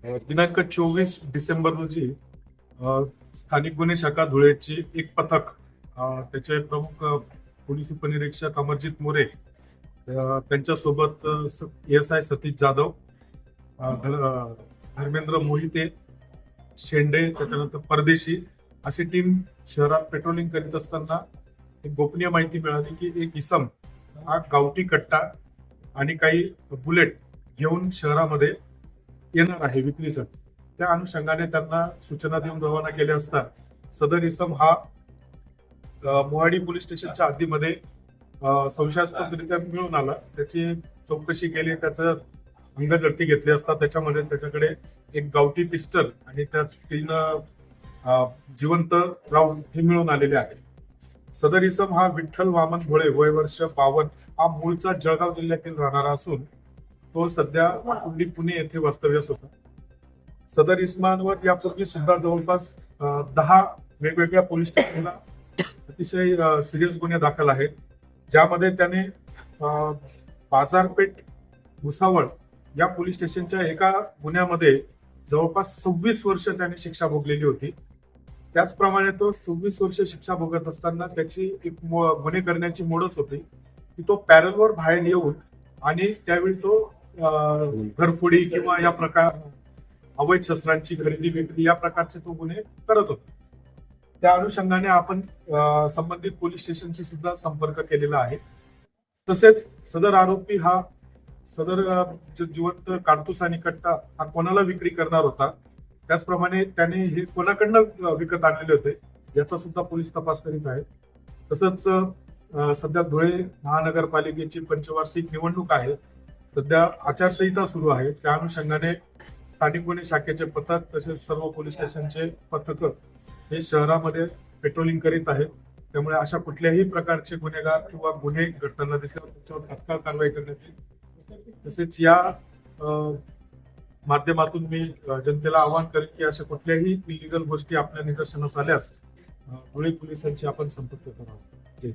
दिनांक 24 डिसेंबर रोजी स्थानिक गुन्हे शाखा धुळेची एक पथक त्याचे प्रमुख पोलीस उपनिरीक्षक अमरजित मोरे त्यांच्यासोबत ASI सतीश जाधव, धर्मेंद्र मोहिते, शेंडे, त्याच्यानंतर परदेशी अशी टीम शहरात पेट्रोलिंग करीत असताना एक गोपनीय माहिती मिळाली की एक इसम हा गावठी कट्टा आणि काही बुलेट घेऊन शहरामध्ये येणार आहे विक्रीसाठी. त्या अनुषंगाने त्यांना सूचना देऊन रवाना केले असता सदर इसम हा मोहाडी पोलीस स्टेशनच्या हद्दीमध्ये संशयास्पदरित्या मिळून आला. त्याची चौकशी केली, त्याचं अंगझडती घेतली असता त्याच्यामध्ये त्याच्याकडे एक गावठी पिस्टल आणि त्यात 3 जिवंत राऊंड हे मिळून आलेले आहे. सदर इसम हा विठ्ठल वामन भोळे, वय वर्ष 52, हा मूळचा जळगाव जिल्ह्यातील राहणारा असून तो सध्या कुंडी पुणे येथे वास्तव्यास होता. सदर इसमांवर यापूर्वी सुद्धा जवळपास 10 वेगवेगळ्या पोलीस स्टेशनला अतिशय सिरियस गुन्हे दाखल आहेत, ज्यामध्ये त्याने बाजारपेठ भुसावळ या पोलीस स्टेशनच्या एका गुन्ह्यामध्ये जवळपास 26 वर्ष त्याने शिक्षा भोगलेली होती. त्याचप्रमाणे तो 26 वर्ष शिक्षा भोगत असताना त्याची एक गुन्हे करण्याची मोडच होती की तो पॅरलवर बाहेर येऊन आणि त्यावेळी तो घरफोडी किंवा या प्रकार अवैध शस्त्रांची खरेदी विक्री या प्रकारचे तो गुन्हे करत होता. त्या अनुषंगाने आपण संबंधित पोलीस स्टेशनशी सुद्धा संपर्क केलेला आहे. तसेच सदर आरोपी हा सदर जिवंत काडतूस आणि कट्टा हा कोणाला विक्री करणार होता, त्याचप्रमाणे त्याने हे कोणाकडनं विकत आणलेले होते याचा सुद्धा पोलीस तपास करीत आहेत. तसंच सध्या धुळे महानगरपालिकेची पंचवार्षिक निवडणूक आहे, सध्या आचारसंहिता सुरू आहे. त्या अनुषंगाने स्थानिक गुन्हे शाखेचे पथक तसेच सर्व पोलीस स्टेशनचे पथक हे शहरामध्ये पेट्रोलिंग करीत आहेत. त्यामुळे अशा कुठल्याही प्रकारचे गुन्हेगार किंवा गुन्हे घडताना दिसल्यावर त्याच्यावर तात्काळ कारवाई करण्यात येईल. तसेच या माध्यमातून मी जनतेला आवाहन करेन की अशा कुठल्याही इलिगल गोष्टी आपल्या निदर्शनास आल्यास धुळे पोलिसांशी आपण संपर्क करावा. जय